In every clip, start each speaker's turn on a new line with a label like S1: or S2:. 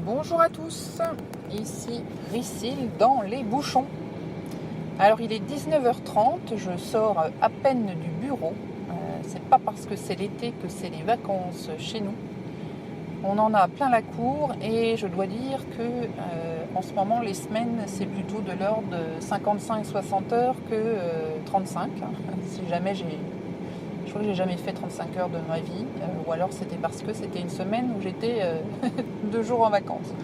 S1: Bonjour à tous, ici Ricile dans les bouchons. Alors il est 19h30, je sors à peine du bureau. C'est pas parce que c'est l'été que c'est les vacances chez nous. On en a plein la cour et je dois dire que en ce moment les semaines c'est plutôt de l'ordre de 55-60 heures que 35. Si jamais je crois que j'ai jamais fait 35 heures de ma vie, ou alors c'était parce que c'était une semaine où j'étais 2 jours en vacances.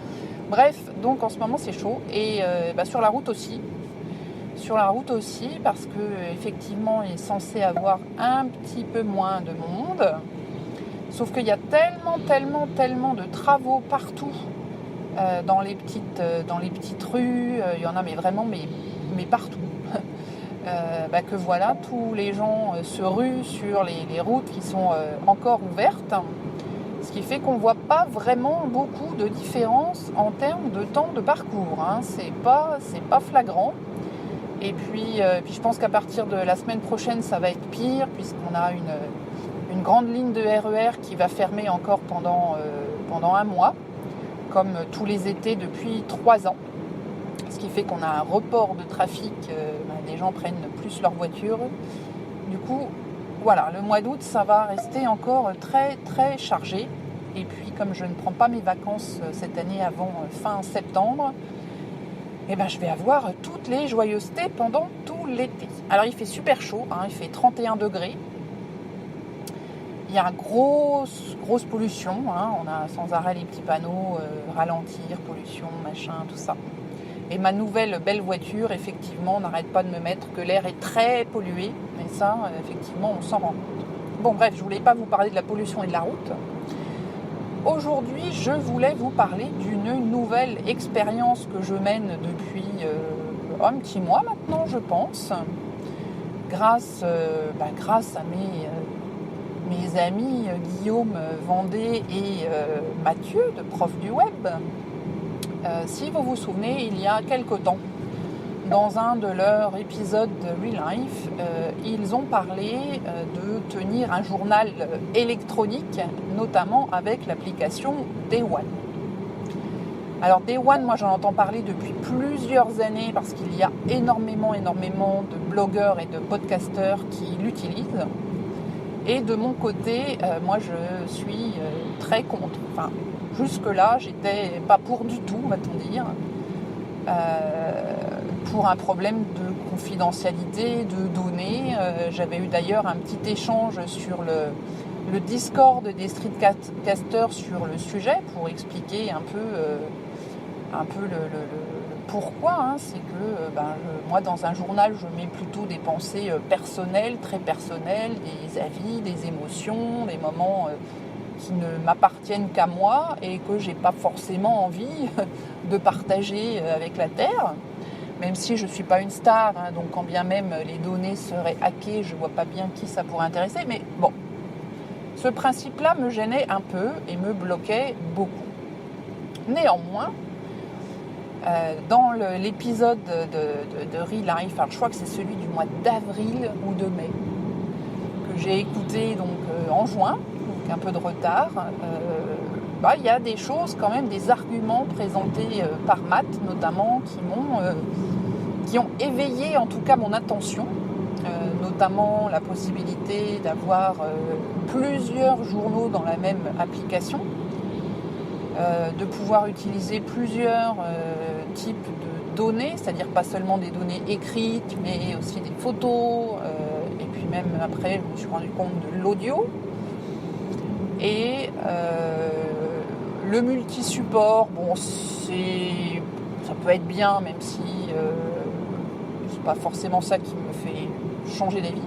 S1: Bref, donc en ce moment c'est chaud et sur la route aussi. Sur la route aussi parce que effectivement il est censé avoir un petit peu moins de monde. Sauf qu'il y a tellement de travaux partout dans les petites rues. Il y en a mais vraiment mais partout. Que voilà, tous les gens se ruent sur les routes qui sont encore ouvertes, ce qui fait qu'on ne voit pas vraiment beaucoup de différence en termes de temps de parcours, hein. C'est pas flagrant. Et puis je pense qu'à partir de la semaine prochaine, ça va être pire, puisqu'on a une grande ligne de RER qui va fermer encore pendant un mois, comme tous les étés depuis 3 ans. Ce qui fait qu'on a un report de trafic, les gens prennent plus leur voiture. Du coup, voilà, le mois d'août, ça va rester encore très très chargé. Et puis, comme je ne prends pas mes vacances cette année avant fin septembre, je vais avoir toutes les joyeusetés pendant tout l'été. Alors, il fait super chaud, il fait 31 degrés. Il y a une grosse pollution, on a sans arrêt les petits panneaux, ralentir, pollution, machin, tout ça. Et ma nouvelle belle voiture, effectivement, n'arrête pas de me mettre que l'air est très pollué. Mais ça, effectivement, on s'en rend compte. Bon, bref, je ne voulais pas vous parler de la pollution et de la route. Aujourd'hui, je voulais vous parler d'une nouvelle expérience que je mène depuis un petit mois maintenant, je pense. Grâce à mes amis Guillaume Vendée et Mathieu, de Prof du Web. Si vous vous souvenez, il y a quelque temps, dans un de leurs épisodes de Real Life, ils ont parlé de tenir un journal électronique, notamment avec l'application Day One. Alors Day One, moi j'en entends parler depuis plusieurs années parce qu'il y a énormément de blogueurs et de podcasteurs qui l'utilisent. Et de mon côté, moi je suis très contre. Enfin, jusque-là, j'étais pas pour du tout, va-t-on dire, pour un problème de confidentialité, de données. J'avais eu d'ailleurs un petit échange sur le Discord des streetcasters sur le sujet pour expliquer un peu le pourquoi. C'est que moi, dans un journal, je mets plutôt des pensées personnelles, très personnelles, des avis, des émotions, des moments qui ne m'appartiennent qu'à moi et que j'ai pas forcément envie de partager avec la Terre, même si je suis pas une star, donc quand bien même les données seraient hackées, je vois pas bien qui ça pourrait intéresser, mais bon, ce principe-là me gênait un peu et me bloquait beaucoup. Néanmoins, dans l'épisode de Real Life, alors je crois que c'est celui du mois d'avril ou de mai, que j'ai écouté donc en juin, un peu de retard, il y a des choses quand même, des arguments présentés par Matt notamment qui ont éveillé en tout cas mon attention, notamment la possibilité d'avoir plusieurs journaux dans la même application, de pouvoir utiliser plusieurs types de données, c'est-à-dire pas seulement des données écrites mais aussi des photos, et puis même après je me suis rendu compte de l'audio. Et le multi-support, ça peut être bien, même si c'est pas forcément ça qui me fait changer d'avis.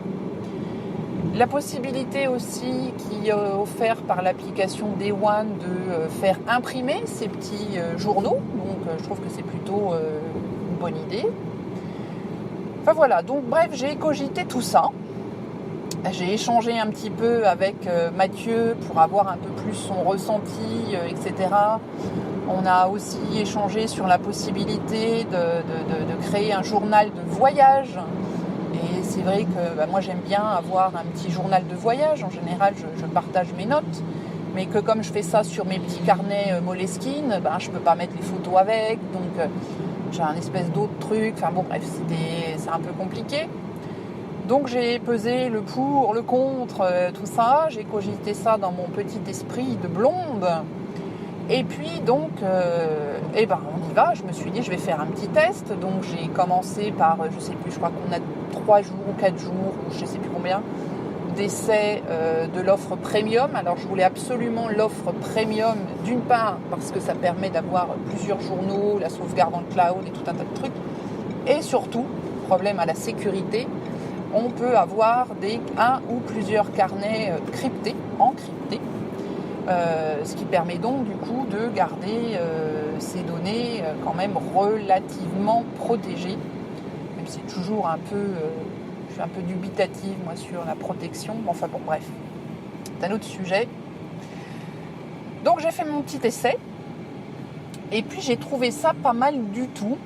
S1: La possibilité aussi qui est offerte par l'application Day One de faire imprimer ces petits journaux, donc je trouve que c'est plutôt une bonne idée. Enfin voilà, donc bref, j'ai cogité tout ça. J'ai échangé un petit peu avec Mathieu pour avoir un peu plus son ressenti, etc. On a aussi échangé sur la possibilité de créer un journal de voyage. Et c'est vrai que moi j'aime bien avoir un petit journal de voyage. En général, je partage mes notes. mais que comme je fais ça sur mes petits carnets Moleskine, je peux pas mettre les photos avec, donc j'ai un espèce d'autre truc, enfin bon bref, c'est un peu compliqué. Donc j'ai pesé le pour, le contre, tout ça, j'ai cogité ça dans mon petit esprit de blonde. Et puis donc, on y va, je me suis dit je vais faire un petit test. Donc j'ai commencé par, je sais plus, je crois qu'on a 3 jours ou 4 jours, ou je sais plus combien, d'essai de l'offre premium. Alors je voulais absolument l'offre premium, d'une part parce que ça permet d'avoir plusieurs journaux, la sauvegarde en cloud et tout un tas de trucs. Et surtout, problème à la sécurité, on peut avoir un ou plusieurs carnets encryptés, ce qui permet donc du coup de garder ces données quand même relativement protégées, même si c'est toujours je suis un peu dubitative moi sur la protection, enfin bon bref, c'est un autre sujet. Donc j'ai fait mon petit essai, et puis j'ai trouvé ça pas mal du tout.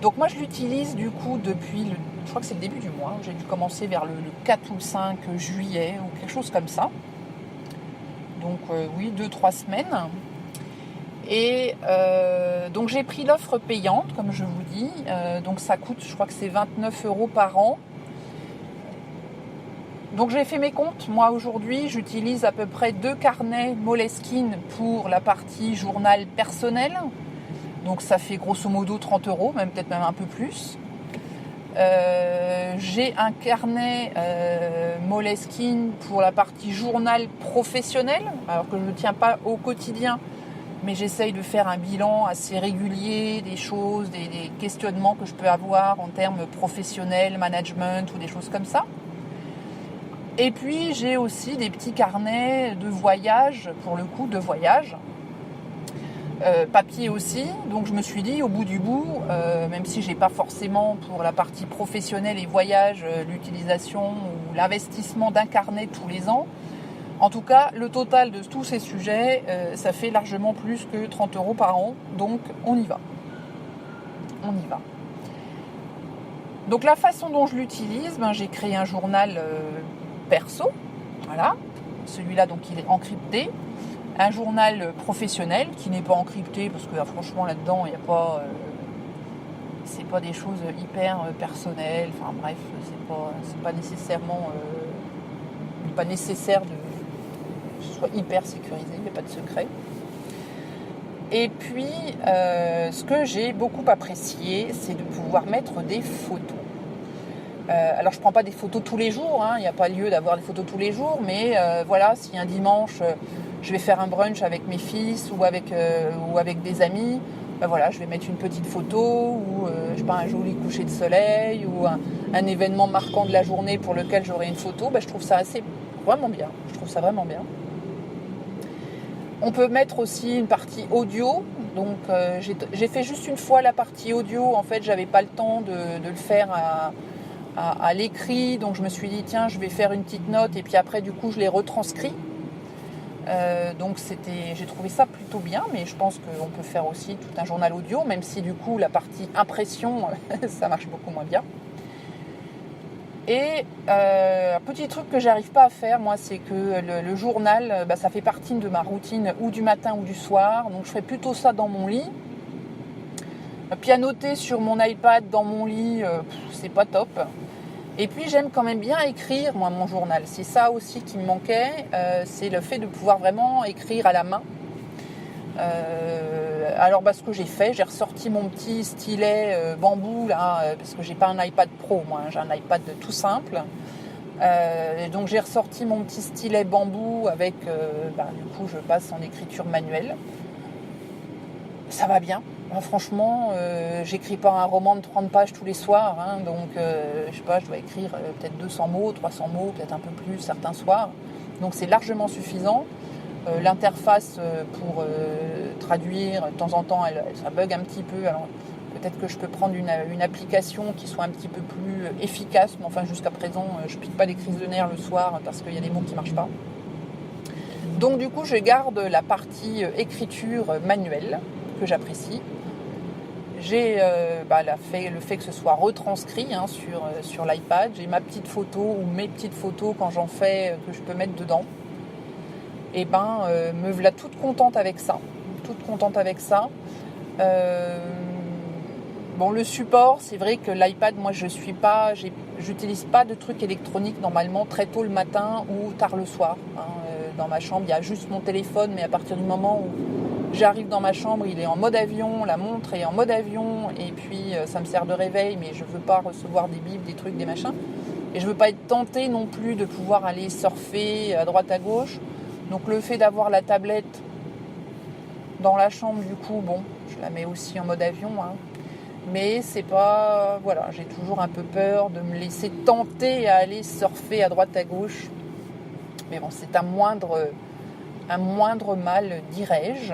S1: Donc moi je l'utilise du coup depuis je crois que c'est le début du mois, j'ai dû commencer vers le 4 ou le 5 juillet ou quelque chose comme ça. Donc oui, 2-3 semaines. Et donc j'ai pris l'offre payante, comme je vous dis. Donc ça coûte, je crois que c'est 29 € par an. Donc j'ai fait mes comptes. Moi aujourd'hui, j'utilise à peu près 2 carnets Moleskine pour la partie journal personnel. Donc ça fait grosso modo 30 €, peut-être même un peu plus. J'ai un carnet Moleskine pour la partie journal professionnel, alors que je ne tiens pas au quotidien, mais j'essaye de faire un bilan assez régulier des choses, des questionnements que je peux avoir en termes professionnels, management ou des choses comme ça. Et puis j'ai aussi des petits carnets de voyage, pour le coup de voyage, papier aussi. Donc je me suis dit au bout du bout, même si j'ai pas forcément pour la partie professionnelle et voyage l'utilisation ou l'investissement d'un carnet tous les ans, en tout cas le total de tous ces sujets, ça fait largement plus que 30 € par an. Donc on y va. Donc la façon dont je l'utilise, j'ai créé un journal perso, voilà, celui-là donc il est encrypté. Un journal professionnel qui n'est pas encrypté parce que franchement là-dedans il n'y a pas, c'est pas des choses hyper personnelles. Enfin bref, c'est pas nécessairement pas nécessaire que ce soit hyper sécurisé, il n'y a pas de secret. Et puis ce que j'ai beaucoup apprécié, c'est de pouvoir mettre des photos. Alors je ne prends pas des photos tous les jours, il n'y a pas lieu d'avoir des photos tous les jours, mais voilà, si un dimanche je vais faire un brunch avec mes fils ou avec des amis, voilà, je vais mettre une petite photo ou je sais pas, un joli coucher de soleil ou un événement marquant de la journée pour lequel j'aurai une photo, je trouve ça vraiment bien. Je trouve ça vraiment bien. On peut mettre aussi une partie audio. Donc j'ai fait juste une fois la partie audio. En fait, j'avais pas le temps de le faire à l'écrit, donc je me suis dit tiens, je vais faire une petite note et puis après du coup je l'ai retranscrit. Donc j'ai trouvé ça plutôt bien, mais je pense qu'on peut faire aussi tout un journal audio, même si du coup la partie impression ça marche beaucoup moins bien. Et un petit truc que j'arrive pas à faire moi, c'est que le journal, ça fait partie de ma routine ou du matin ou du soir, donc je ferai plutôt ça dans mon lit. Pianoter sur mon iPad dans mon lit, c'est pas top. Et puis j'aime quand même bien écrire moi mon journal. C'est ça aussi qui me manquait, c'est le fait de pouvoir vraiment écrire à la main. Alors ce que j'ai fait, j'ai ressorti mon petit stylet bambou là, parce que j'ai pas un iPad Pro moi, j'ai un iPad tout simple. Donc j'ai ressorti mon petit stylet bambou avec, du coup je passe en écriture manuelle. Ça va bien. Franchement, j'écris pas un roman de 30 pages tous les soirs, donc je sais pas, je dois écrire peut-être 200 mots, 300 mots, peut-être un peu plus certains soirs. Donc c'est largement suffisant. L'interface pour traduire, de temps en temps, ça bug un petit peu. Alors peut-être que je peux prendre une application qui soit un petit peu plus efficace, mais enfin jusqu'à présent, je pique pas des crises de nerfs le soir parce qu'il y a des mots qui marchent pas. Donc du coup, je garde la partie écriture manuelle que j'apprécie. J'ai le fait que ce soit retranscrit sur l'iPad. J'ai ma petite photo ou mes petites photos quand j'en fais que je peux mettre dedans. Et me voilà toute contente avec ça. Bon, le support, c'est vrai que l'iPad, moi, j'utilise pas de trucs électroniques normalement très tôt le matin ou tard le soir. Dans ma chambre, il y a juste mon téléphone, mais à partir du moment où j'arrive dans ma chambre, il est en mode avion, la montre est en mode avion, et puis ça me sert de réveil, mais je veux pas recevoir des bips, des trucs, des machins. Et je veux pas être tentée non plus de pouvoir aller surfer à droite à gauche. Donc le fait d'avoir la tablette dans la chambre, du coup, bon, je la mets aussi en mode avion, mais c'est pas... Voilà, j'ai toujours un peu peur de me laisser tenter à aller surfer à droite à gauche. Mais bon, c'est un moindre mal, dirais-je.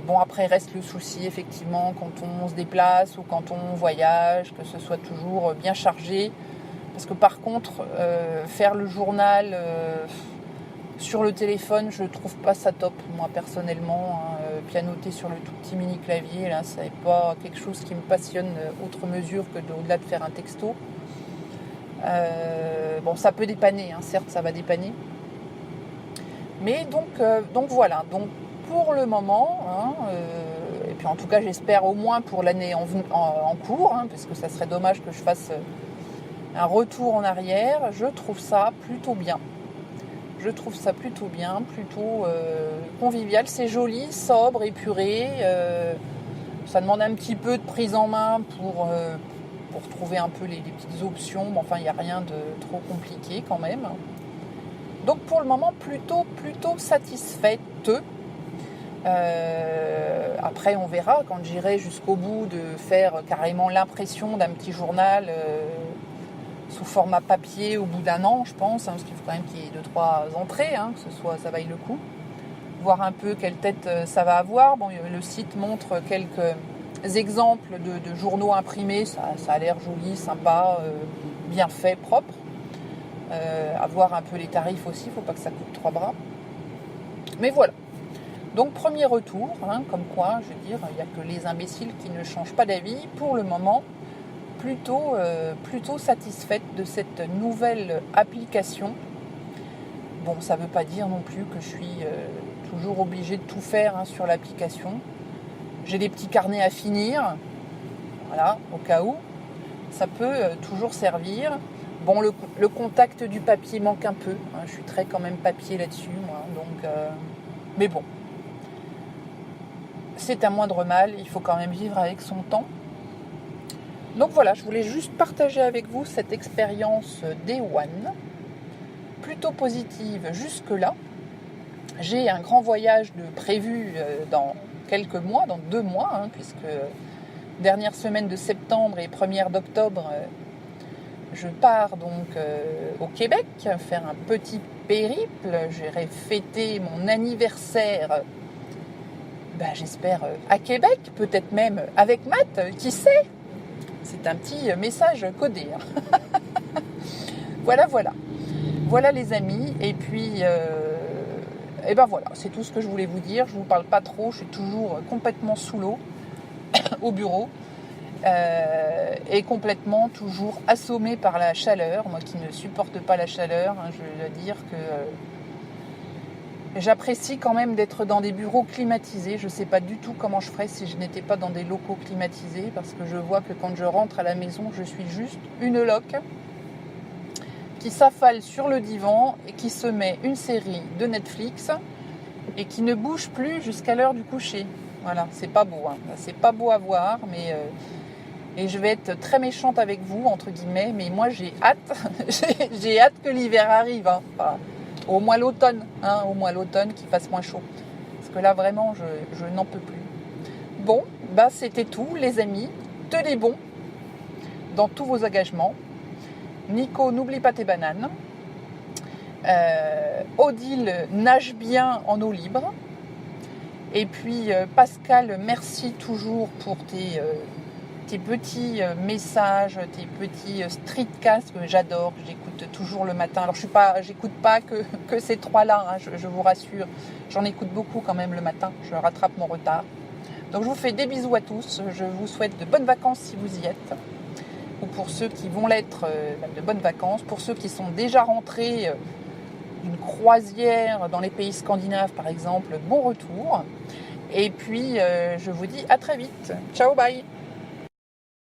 S1: Bon, après, reste le souci, effectivement, quand on se déplace ou quand on voyage, que ce soit toujours bien chargé. Parce que par contre, faire le journal sur le téléphone, je trouve pas ça top, moi, personnellement. Pianoter sur le tout petit mini clavier, là, ça n'est pas quelque chose qui me passionne outre mesure que au-delà de faire un texto. Bon, ça peut dépanner, certes, ça va dépanner. Mais donc voilà. Donc pour le moment, et puis en tout cas, j'espère au moins pour l'année en cours, parce que ça serait dommage que je fasse un retour en arrière. Je trouve ça plutôt bien. Plutôt convivial. C'est joli, sobre, épuré. Ça demande un petit peu de prise en main pour trouver un peu les petites options. Mais enfin, il n'y a rien de trop compliqué quand même. Donc pour le moment, plutôt satisfaite. Après, on verra quand j'irai jusqu'au bout de faire carrément l'impression d'un petit journal sous format papier au bout d'un an, je pense, parce qu'il faut quand même qu'il y ait 2-3 entrées, que ça vaille le coup. Voir un peu quelle tête ça va avoir. Bon, le site montre quelques exemples de journaux imprimés, ça a l'air joli, sympa, bien fait, propre. À voir un peu les tarifs aussi, il ne faut pas que ça coûte 3 bras. Mais voilà. Donc premier retour, comme quoi, je veux dire, il n'y a que les imbéciles qui ne changent pas d'avis. Pour le moment, plutôt satisfaite de cette nouvelle application. Bon, ça ne veut pas dire non plus que je suis toujours obligée de tout faire sur l'application. J'ai des petits carnets à finir, voilà, au cas où. Ça peut toujours servir. Bon, le contact du papier manque un peu. Je suis très quand même papier là-dessus, moi. Donc, mais bon, c'est un moindre mal. Il faut quand même vivre avec son temps. Donc voilà, je voulais juste partager avec vous cette expérience Day One, plutôt positive jusque-là. J'ai un grand voyage prévu dans quelques mois, dans 2 mois, puisque dernière semaine de septembre et première d'octobre, je pars donc au Québec faire un petit périple. J'irai fêter mon anniversaire, j'espère, à Québec, peut-être même avec Matt, qui sait. C'est un petit message codé. Voilà. Voilà les amis. Et puis, voilà, c'est tout ce que je voulais vous dire. Je ne vous parle pas trop, je suis toujours complètement sous l'eau au bureau. Et complètement toujours assommée par la chaleur. Moi qui ne supporte pas la chaleur, je dois dire que j'apprécie quand même d'être dans des bureaux climatisés. Je ne sais pas du tout comment je ferais si je n'étais pas dans des locaux climatisés, parce que je vois que quand je rentre à la maison, je suis juste une loque qui s'affale sur le divan et qui se met une série de Netflix et qui ne bouge plus jusqu'à l'heure du coucher. Voilà, c'est pas beau. C'est pas beau à voir, mais... Et je vais être très méchante avec vous, entre guillemets, mais moi j'ai hâte, j'ai hâte que l'hiver arrive, Enfin, au moins l'automne, qu'il fasse moins chaud. Parce que là vraiment, je n'en peux plus. Bon, c'était tout les amis, tenez bon dans tous vos engagements. Nico, n'oublie pas tes bananes. Odile, nage bien en eau libre. Et puis Pascal, merci toujours pour tes petits messages, tes petits streetcasts que j'adore, que j'écoute toujours le matin. Alors j'écoute pas que ces 3-là, je vous rassure. J'en écoute beaucoup quand même le matin, je rattrape mon retard. Donc je vous fais des bisous à tous, je vous souhaite de bonnes vacances si vous y êtes. Ou pour ceux qui vont l'être, de bonnes vacances. Pour ceux qui sont déjà rentrés, d'une croisière dans les pays scandinaves par exemple, bon retour. Et puis je vous dis à très vite. Ciao, bye.